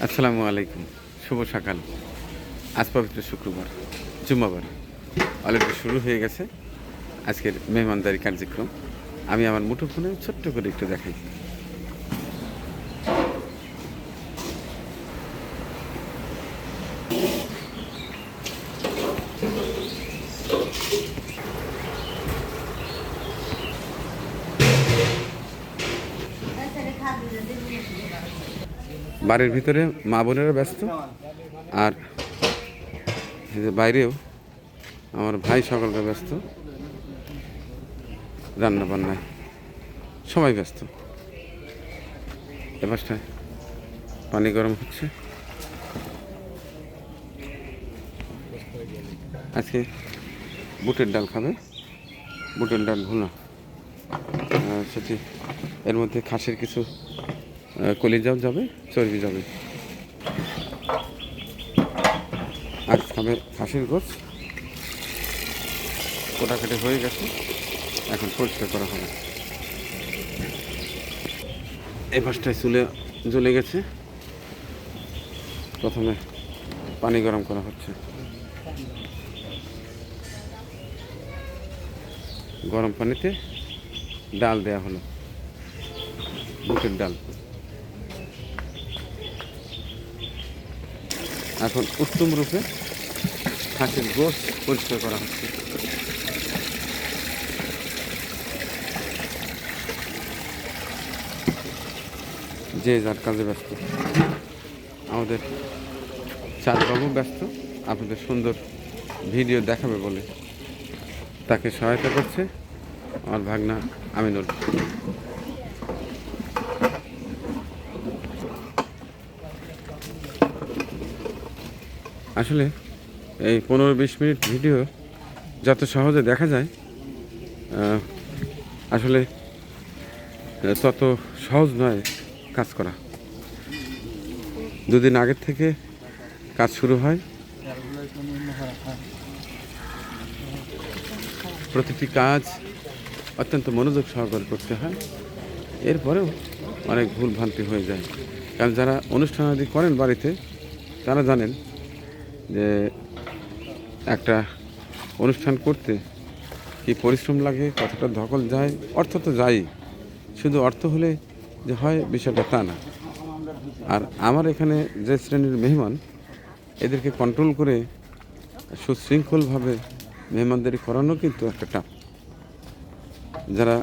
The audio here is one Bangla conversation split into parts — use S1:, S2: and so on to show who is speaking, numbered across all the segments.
S1: আসসালামু আলাইকুম, শুভ সকাল। আজ পবিত্র শুক্রবার, জুম্মাবার অলরেডি শুরু হয়ে গেছে আজকের মেহমানদারি কার্যক্রম। আমি আমার মুঠোফোনে ছোট্ট করে একটু দেখাই। বাড়ির ভিতরে মা বোনেরা ব্যস্ত, আর বাইরেও আমার ভাই সকলরা ব্যস্ত, রান্না বান্নায় সবাই ব্যস্ত। এবারটায় পানি গরম হচ্ছে। আজকে বুটের ডাল খাবে, বুটের ডাল ভুনা। সেটি এর মধ্যে খাসির কিছু কলিজাও যাবে, চর্বি যাবে। আজ খাবে খাসির গোশ, কোটাকাটি হয়ে গেছে, এখন পরিষ্কার করা হবে। এই পাশটায় চুলে জ্বলে গেছে। প্রথমে পানি গরম করা হচ্ছে। গরম পানিতে ডাল দেয়া হলো, বুটের ডাল। এখন উত্তম রূপে খাসির গোশ পরিষ্কার করা হচ্ছে। যে যার কাজে ব্যস্ত। আমাদের চাঁদবাবু ব্যস্ত আপনাদের সুন্দর ভিডিও দেখাবে বলে, তাকে সহায়তা করছে আমার ভাগনা আমিনুল। আসলে এই 15-20 মিনিট ভিডিও যত সহজে দেখা যায়, আসলে তত সহজ নয় কাজ করা। দুদিন আগের থেকে কাজ শুরু হয়। প্রতিটি কাজ অত্যন্ত মনোযোগ সহকারে করতে হয়। এরপরেও অনেক ভুল ভ্রান্তি হয়ে যায়, কারণ যারা অনুষ্ঠানাদি করেন বাড়িতে তারা জানেন যে একটা অনুষ্ঠান করতে কি পরিশ্রম লাগে, কতটা ধকল যায়। অর্থ তো যায়ই, শুধু অর্থ হলে যে হয় বিষয়টা তা না। আর আমার এখানে যে শ্রেণীর মেহমান, এদেরকে কন্ট্রোল করে সুশৃঙ্খলভাবে মেহমানদারি করানো কিন্তু একটা টাফ। যারা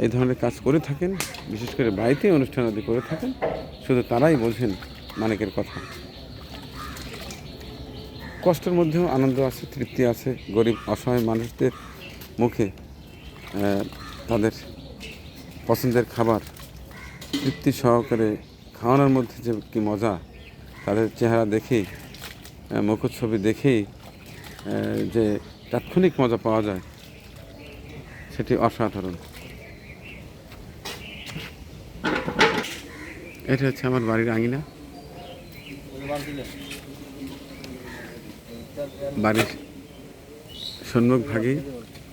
S1: এই ধরনের কাজ করে থাকেন, বিশেষ করে বাড়িতে অনুষ্ঠান আদি করে থাকেন, শুধু তারাই বোঝেন মানিকের কথা। কষ্টের মধ্যেও আনন্দ আছে, তৃপ্তি আছে। গরিব অসহায় মানুষদের মুখে তাদের পছন্দের খাবার তৃপ্তি সহকারে খাওয়ানোর মধ্যে যে কী মজা, তাদের চেহারা দেখেই, মুখচ্ছবি দেখেই যে তাৎক্ষণিক মজা পাওয়া যায়, সেটি অসাধারণ। এটা হচ্ছে আমার বাড়ির আঙিনা। বাড়ির সম্মুখভাগেই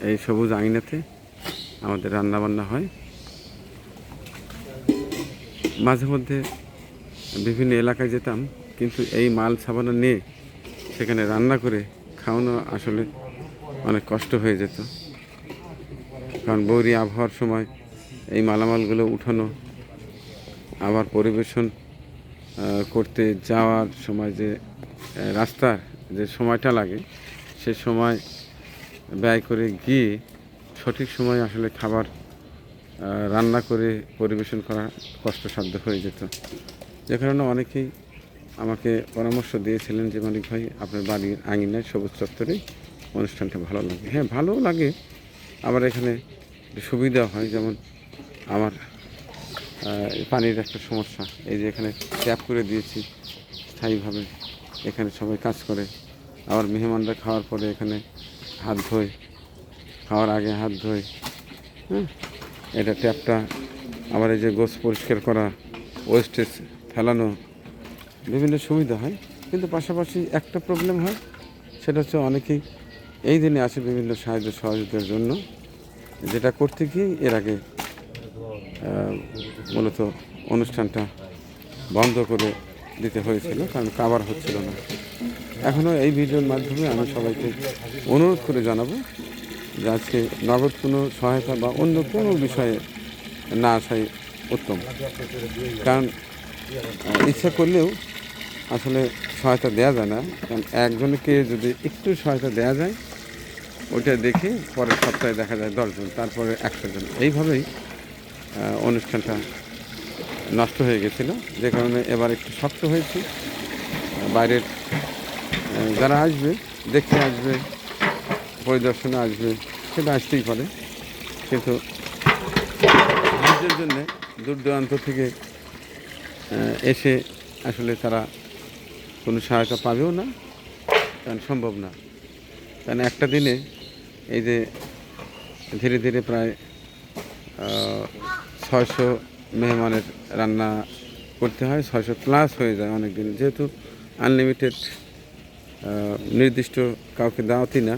S1: এই সবুজ আঙিনাতে আমাদের রান্নাবান্না হয়। মাঝে মধ্যে বিভিন্ন এলাকায় যেতাম, কিন্তু এই মাল সাবানা নিয়ে সেখানে রান্না করে খাওয়ানো আসলে অনেক কষ্ট হয়ে যেত। কারণ বৌরি আবহাওয়ার সময় এই মালামালগুলো উঠানো, আবার পরিবেশন করতে যাওয়ার সময় যে রাস্তার যে সময়টা লাগে, সে সময় ব্যয় করে গিয়ে সঠিক সময় আসলে খাবার রান্না করে পরিবেশন করা কষ্টসাধ্য হয়ে যেত। যে কারণে অনেকেই আমাকে পরামর্শ দিয়েছিলেন যে মানিক ভাই, আপনার বাড়ির আঙিনায় সবুজ চত্বরেই অনুষ্ঠানটা ভালো লাগে। হ্যাঁ, ভালোও লাগে, আবার এখানে সুবিধা হয়। যেমন আমার পানির একটা সমস্যা, এই যে এখানে ট্যাপ করে দিয়েছি স্থায়ীভাবে, এখানে সবাই কাজ করে। আবার মেহমানরা খাওয়ার পরে এখানে হাত ধোয়, খাওয়ার আগে হাত ধোয়। হ্যাঁ, এটা ট্যাপটা আবার এই যে গোছ পরিষ্কার করা, ওয়েস্টেজ ফেলানো, বিভিন্ন সুবিধা হয়। কিন্তু পাশাপাশি একটা প্রবলেম হয়, সেটা হচ্ছে অনেকেই এই দিনে আসে বিভিন্ন সাহায্য সহযোগিতার জন্য, যেটা করতে গিয়ে এর আগে মূলত অনুষ্ঠানটা বন্ধ করে দিতে হয়েছিল, কারণ কাভার হচ্ছিল না। এখনও এই ভিডিওর মাধ্যমে আমি সবাইকে অনুরোধ করে জানাবো যে আজকে নগদ কোনো সহায়তা বা অন্য কোনো বিষয়ে না আসাই উত্তম। কারণ ইচ্ছা করলেও আসলে সহায়তা দেওয়া যায় না, কারণ একজনকে যদি একটু সহায়তা দেওয়া যায়, ওইটা দেখে পরের সপ্তাহে দেখা যায় 10 জন, তারপরে 100 জন। এইভাবেই অনুষ্ঠানটা নষ্ট হয়ে গেছিলো, যে কারণে এবার একটু শক্ত হয়েছে। বাইরের যারা আসবে, দেখতে আসবে, পরিদর্শনে আসবে, সেটা আসতেই পারে, কিন্তু সাহায্যের জন্যে দূর দূরান্ত থেকে এসে আসলে তারা কোনো সহায়তা পাবেও না, কারণ সম্ভব না। কারণ একটা দিনে এই যে ধীরে ধীরে প্রায় 600 মেহমানের রান্না করতে হয়, 600 প্লাস হয়ে যায় অনেক দিন, যেহেতু আনলিমিটেড, নির্দিষ্ট কাউকে দাওয়াতই না,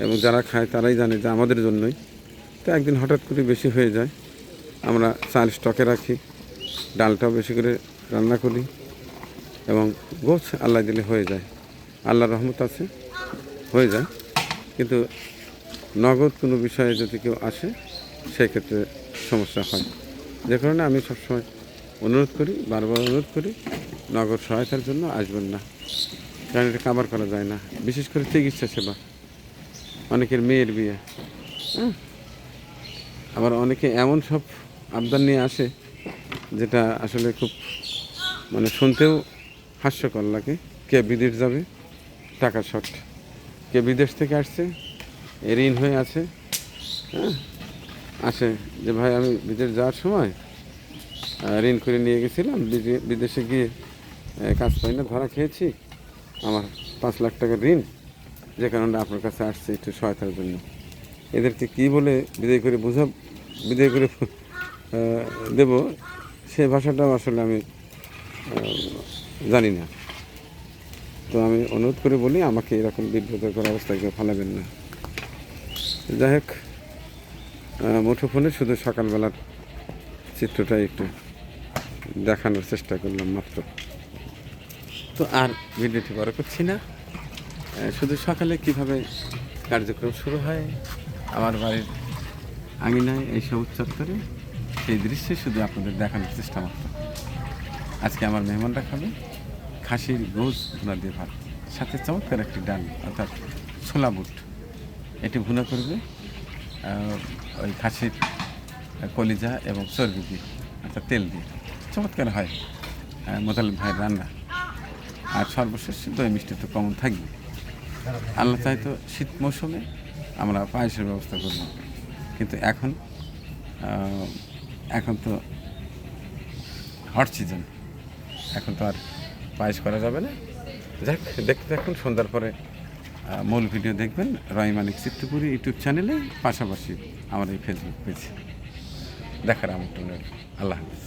S1: এবং যারা খায় তারাই জানে যে আমাদের জন্যই। তো একদিন হঠাৎ করে বেশি হয়ে যায়, আমরা চাল স্টকে রাখি, ডালটাও বেশি করে রান্না করি, এবং গোছ আল্লাহ দিলে হয়ে যায়, আল্লাহর রহমত আছে, হয়ে যায়। কিন্তু নগদ কোনো বিষয়ে যদি কেউ আসে, সেক্ষেত্রে সমস্যা হয়। যে কারণে আমি সবসময় অনুরোধ করি, বারবার অনুরোধ করি, নগদ সহায়তার জন্য আসবেন না, কারণ এটা কাভার করা যায় না। বিশেষ করে চিকিৎসা সেবা, অনেকের মেয়ের বিয়ে, আবার অনেকে এমন সব আবদার নিয়ে আসে যেটা আসলে খুব শুনতেও হাস্যকর লাগে। কে বিদেশ যাবে, টাকা শর্ট, কে বিদেশ থেকে আসছে, ঋণ হয়ে আছে, আসে যে ভাই আমি বিদেশ যাওয়ার সময় ঋণ করে নিয়ে গেছিলাম, বিদেশে গিয়ে কাজ পাই না, ধরা খেয়েছি, আমার 5 লাখ টাকার ঋণ, যে কারণে আপনার কাছে আসছে একটু সহায়তার জন্য। এদেরকে কি বলে বিদায় করে দেব, সেই ভাষাটাও আসলে আমি জানি না। তো আমি অনুরোধ করে বলি, আমাকে এরকম বিব্রতকর অবস্থায় কেউ ফেলাবেন না। যাই হোক, মুঠোফোনে শুধু সকালবেলার চিত্রটাই একটু দেখানোর চেষ্টা করলাম মাত্র। তো আর ভিডিওটি বড় করছি না, শুধু সকালে কিভাবে কার্যক্রম শুরু হয় আমার বাড়ির আঙিনায়, এই সবুজ চত্বরে, সেই দৃশ্যে শুধু আপনাদের দেখানোর চেষ্টা মাত্র। আজকে আমার মেহমানরা খাবে খাসির গোশ ভুনা দিয়ে ভাত, সাথে চমৎকার একটি ডাল, অর্থাৎ ছোলা বুট, এটি ভুনা করবে ওই খাসির কলিজা এবং চর্বি দিয়ে, অর্থাৎ তেল দিয়ে, চমৎকার হয় মোতালেব ভাইয়ের রান্না। আর সর্বশেষ দই মিষ্টি তো কমন থাকবে। আল্লাহ চাই তো শীত মৌসুমে আমরা পায়েসের ব্যবস্থা করব, কিন্তু এখন তো হট সিজন, এখন তো আর পায়েস করা যাবে না। যাক, দেখতে থাকুন, সন্ধ্যার পরে মূল ভিডিও দেখবেন রয় মানিক চিত্রপুরী ইউটিউব চ্যানেলে, পাশাপাশি আমার এই ফেসবুক পেজে। দেখার আমন্ত্রণ। আল্লাহ হাফেজ।